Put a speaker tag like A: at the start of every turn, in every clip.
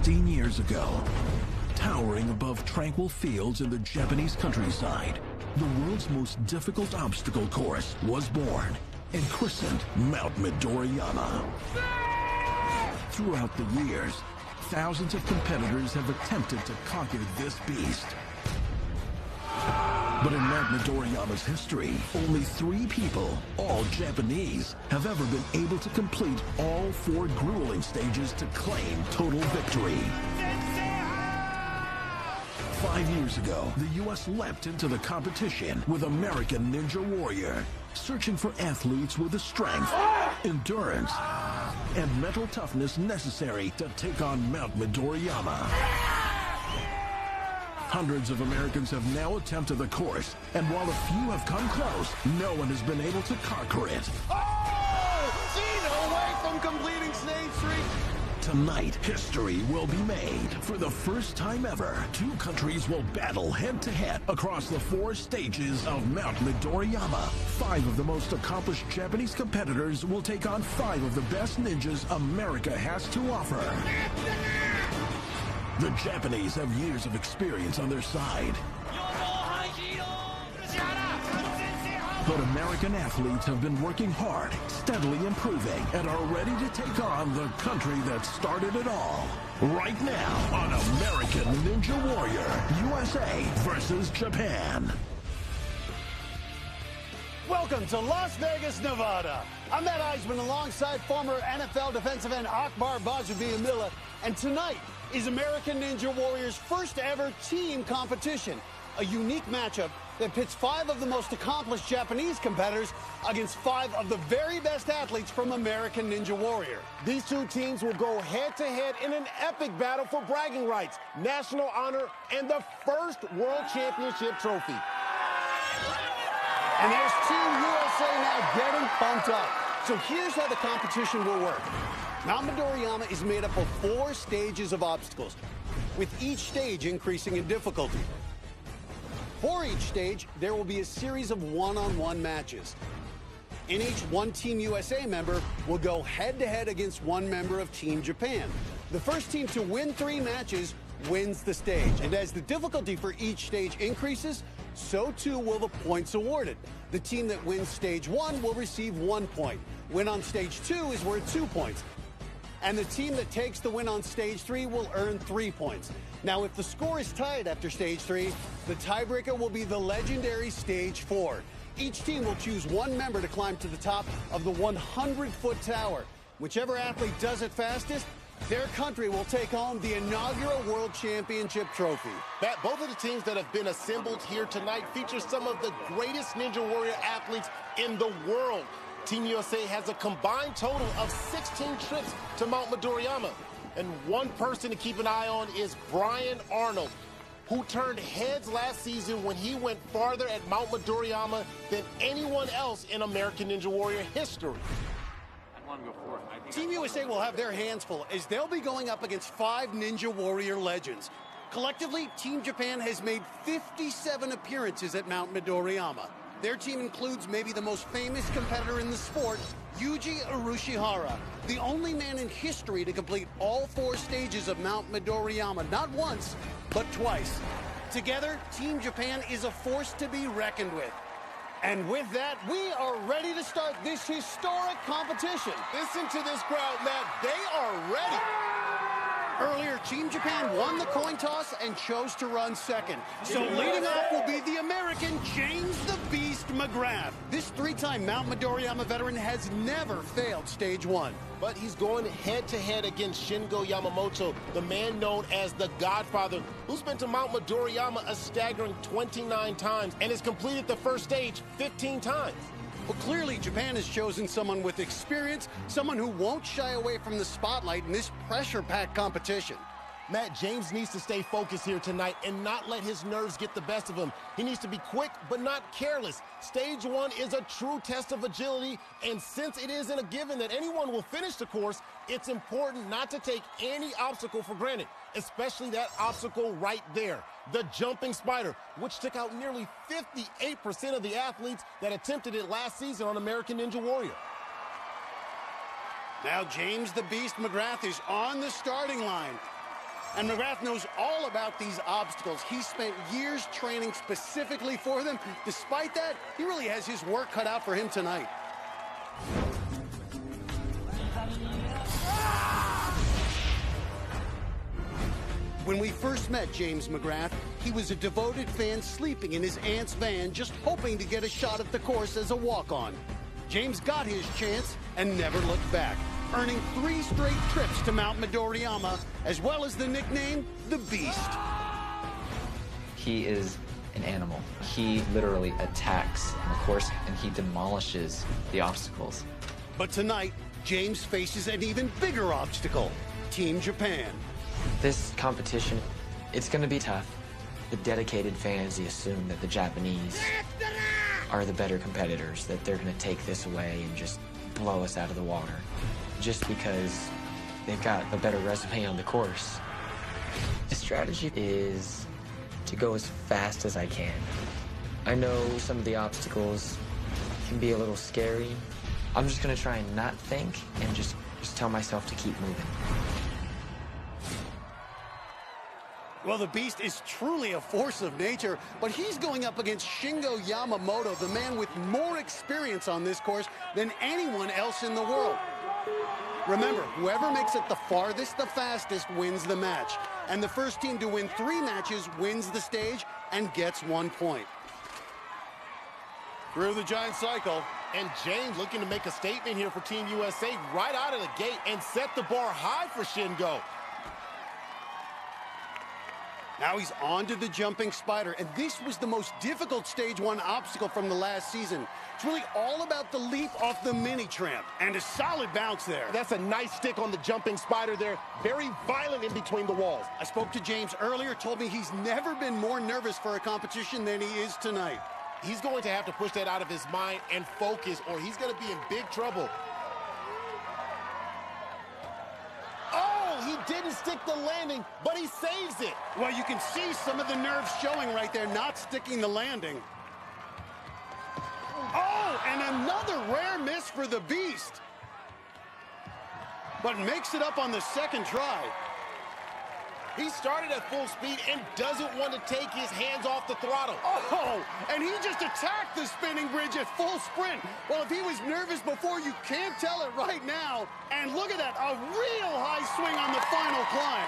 A: 15 years ago, towering above tranquil fields in the Japanese countryside, the world's most difficult obstacle course was born and christened Mount Midoriyama. Throughout the years, thousands of competitors have attempted to conquer this beast. But in Mount Midoriyama's history, only 3 people, all Japanese, have ever been able to complete all 4 grueling stages to claim total victory. 5 years ago, the U.S. leapt into the competition with American Ninja Warrior, searching for athletes with the strength, endurance, and mental toughness necessary to take on Mount Midoriyama. Hundreds of Americans have now attempted the course, and while a few have come close, no one has been able to conquer it.
B: Oh! Gino away from completing stage 3.
A: Tonight, history will be made. For the first time ever, 2 countries will battle head-to-head across the 4 stages of Mount Midoriyama. 5 of the most accomplished Japanese competitors will take on 5 of the best ninjas America has to offer. The Japanese have years of experience on their side. But American athletes have been working hard, steadily improving, and are ready to take on the country that started it all. Right now on American Ninja Warrior, USA versus Japan.
B: Welcome to Las Vegas, Nevada. I'm Matt Eisman alongside former NFL defensive end Akbar Gbajabiamila, and tonight is American Ninja Warrior's first ever team competition. A unique matchup that pits 5 of the most accomplished Japanese competitors against 5 of the very best athletes from American Ninja Warrior.
C: These 2 teams will go head-to-head in an epic battle for bragging rights, national honor, and the first World Championship trophy.
B: And there's Team USA now getting pumped up. So here's how the competition will work. Mount Midoriyama is made up of 4 stages of obstacles, with each stage increasing in difficulty. For each stage, there will be a series of one-on-one matches. In each, 1 Team USA member will go head-to-head against 1 member of Team Japan. The first team to win 3 matches wins the stage. And as the difficulty for each stage increases, so too will the points awarded. The team that wins stage 1 will receive 1 point. Win on stage 2 is worth 2 points. And the team that takes the win on stage 3 will earn 3 points. Now, if the score is tied after stage 3, the tiebreaker will be the legendary stage 4. Each team will choose 1 member to climb to the top of the 100-foot tower. Whichever athlete does it fastest, their country will take home the inaugural World Championship trophy.
C: Matt, both of the teams that have been assembled here tonight feature some of the greatest Ninja Warrior athletes in the world. Team USA has a combined total of 16 trips to Mount Midoriyama. And one person to keep an eye on is Brian Arnold, who turned heads last season when he went farther at Mount Midoriyama than anyone else in American Ninja Warrior history.
B: Team USA will have their hands full as they'll be going up against 5 Ninja Warrior legends. Collectively, Team Japan has made 57 appearances at Mount Midoriyama. Their team includes maybe the most famous competitor in the sport, Yuji Urushihara, the only man in history to complete all 4 stages of Mount Midoriyama, not once, but twice. Together, Team Japan is a force to be reckoned with. And with that, we are ready to start this historic competition.
C: Listen to this crowd, Matt. They are ready.
B: Earlier, Team Japan won the coin toss and chose to run second. So leading off will be the American James the Beast McGrath. This 3-time Mount Midoriyama veteran has never failed stage 1.
C: But he's going head-to-head against Shingo Yamamoto, the man known as the Godfather, who's been to Mount Midoriyama a staggering 29 times and has completed the first stage 15 times.
B: Well, clearly, Japan has chosen someone with experience, someone who won't shy away from the spotlight in this pressure-packed competition.
C: Matt, James needs to stay focused here tonight and not let his nerves get the best of him. He needs to be quick, but not careless. Stage 1 is a true test of agility, and since it isn't a given that anyone will finish the course, it's important not to take any obstacle for granted, especially that obstacle right there, the jumping spider, which took out nearly 58% of the athletes that attempted it last season on American Ninja Warrior.
B: Now James the Beast McGrath is on the starting line. And McGrath knows all about these obstacles. He spent years training specifically for them. Despite that, he really has his work cut out for him tonight. When we first met James McGrath, he was a devoted fan sleeping in his aunt's van, just hoping to get a shot at the course as a walk-on. James got his chance and never looked back, earning 3 straight trips to Mount Midoriyama, as well as the nickname, the Beast.
D: He is an animal. He literally attacks on the course, and he demolishes the obstacles.
B: But tonight, James faces an even bigger obstacle, Team Japan.
D: This competition, it's going to be tough. The dedicated fans, they assume that the Japanese are the better competitors, that they're going to take this away and just blow us out of the water, just because they've got a better resume on the course. The strategy is to go as fast as I can. I know some of the obstacles can be a little scary. I'm just going to try and not think and just tell myself to keep moving.
B: Well, the Beast is truly a force of nature, but he's going up against Shingo Yamamoto, the man with more experience on this course than anyone else in the world. Remember, whoever makes it the farthest, the fastest, wins the match. And the first team to win 3 matches wins the stage and gets 1 point.
C: Through the giant cycle, and James looking to make a statement here for Team USA right out of the gate and set the bar high for Shingo.
B: Now he's on to the jumping spider, and this was the most difficult stage 1 obstacle from the last season. It's really all about the leap off the mini tramp, and a solid bounce there.
C: That's a nice stick on the jumping spider there. Very violent in between the walls.
B: I spoke to James earlier, told me he's never been more nervous for a competition than he is tonight.
C: He's going to have to push that out of his mind and focus, or he's going to be in big trouble. He didn't stick the landing, but he saves it.
B: Well, you can see some of the nerves showing right there, not sticking the landing. Oh, and another rare miss for the Beast. But makes it up on the second try.
C: He started at full speed and doesn't want to take his hands off the throttle.
B: Oh, and he just attacked the spinning bridge at full sprint. Well, if he was nervous before, you can't tell it right now. And look at that, a real high swing on the final climb.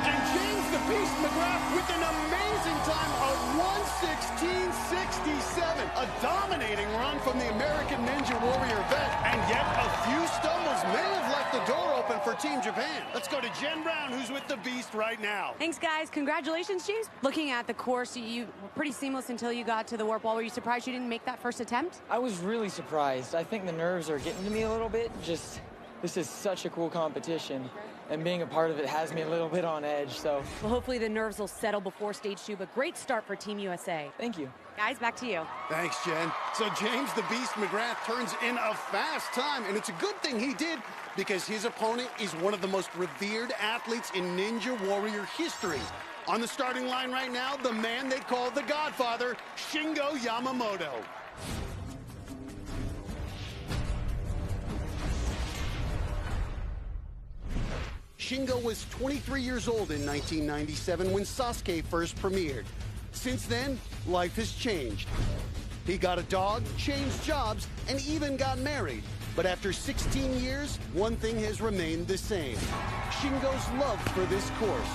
B: And James the Beast McGrath with an amazing time of 1:16.67. A dominating run from the American Ninja Warrior vet. And yet a few stumbles may have left the door open for Team Japan. Let's go to Jen Brown, who's with the Beast right now.
E: Thanks, guys. Congratulations, James. Looking at the course, you were pretty seamless until you got to the warp wall. Were you surprised you didn't make that first attempt?
F: I was really surprised. I think the nerves are getting to me a little bit. Just, this is such a cool competition, and being a part of it has me a little bit on edge, so.
E: Well, hopefully the nerves will settle before stage 2, but great start for Team USA.
F: Thank you.
E: Guys, back to you.
B: Thanks, Jen. So James the Beast McGrath turns in a fast time, and it's a good thing he did because his opponent is one of the most revered athletes in Ninja Warrior history. On the starting line right now, the man they call the Godfather, Shingo Yamamoto. Shingo was 23 years old in 1997 when Sasuke first premiered. Since then, life has changed. He got a dog, changed jobs, and even got married. But after 16 years, one thing has remained the same: Shingo's love for this course.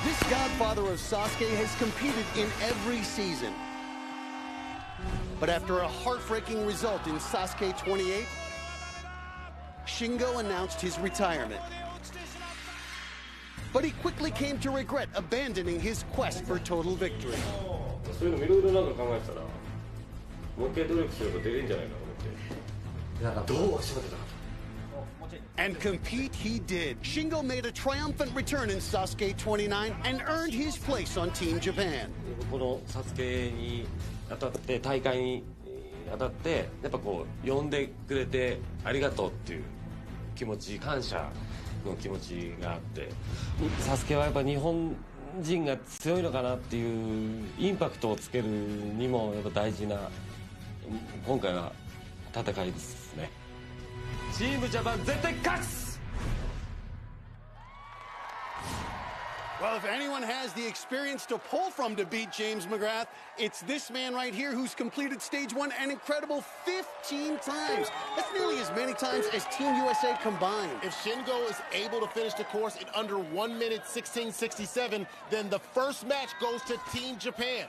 B: This godfather of Sasuke has competed in every season. But after a heartbreaking result in Sasuke 28, Shingo announced his retirement. But he quickly came to regret abandoning his quest for total victory. And compete he did. Shingo made a triumphant return in Sasuke 29 and earned his place on Team Japan.
G: このSasukeに当たって大会に当たってやっぱこう呼んでくれてありがとうっていう気持ち、感謝の気持ちがあって、Sasukeはやっぱ日本人が強いのかなっていうインパクトをつけるにもやっぱ大事な今回は。 戦いですね。チームジャパン絶対勝つ。
B: Well, if anyone has the experience to pull from to beat James McGrath, it's this man right here who's completed stage 1 an incredible 15 times. That's nearly as many times as Team USA combined.
C: If Shingo is able to finish the course in under 1 minute 16:67, then the first match goes to Team Japan.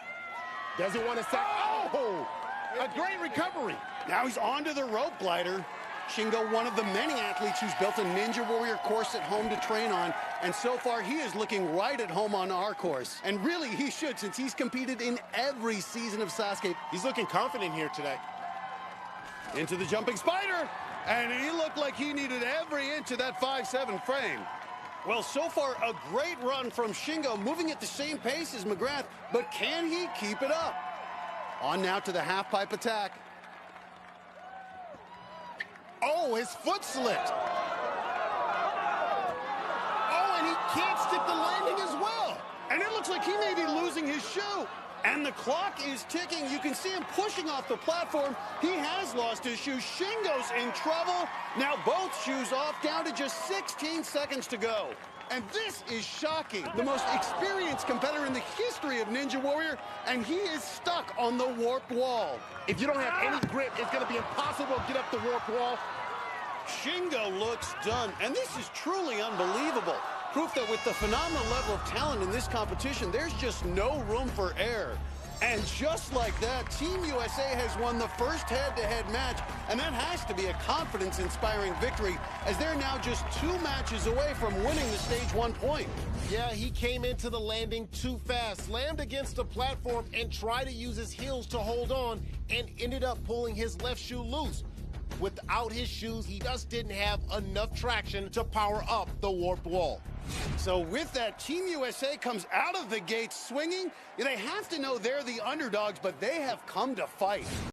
C: Does he want to sack? Oh! A great recovery.
B: Now he's onto the rope glider. Shingo, one of the many athletes who's built a Ninja Warrior course at home to train on, and so far he is looking right at home on our course. And really, he should, since he's competed in every season of Sasuke.
C: He's looking confident here today.
B: Into the jumping spider, and he looked like he needed every inch of that 5'7" frame. Well, so far, a great run from Shingo, moving at the same pace as McGrath, but can he keep it up? On now to the half-pipe attack.
C: Oh, his foot slipped. Oh, and he can't stick the landing as well.
B: And it looks like he may be losing his shoe. And the clock is ticking. You can see him pushing off the platform. He has lost his shoe. Shingo's in trouble. Now both shoes off, down to just 16 seconds to go. And this is shocking. The most experienced competitor in the history of Ninja Warrior, and he is stuck on the warped wall.
C: If you don't have any grip, it's going to be impossible to get up the warped wall.
B: Shingo looks done, and this is truly unbelievable. Proof that with the phenomenal level of talent in this competition, there's just no room for error. And just like that, Team USA has won the first head-to-head match, and that has to be a confidence-inspiring victory, as they're now just 2 matches away from winning the stage 1 point.
C: Yeah, he came into the landing too fast, slammed against the platform, and tried to use his heels to hold on, and ended up pulling his left shoe loose. Without his shoes, he just didn't have enough traction to power up the warped wall.
B: So with that, Team USA comes out of the gate swinging. They have to know they're the underdogs, but they have come to fight.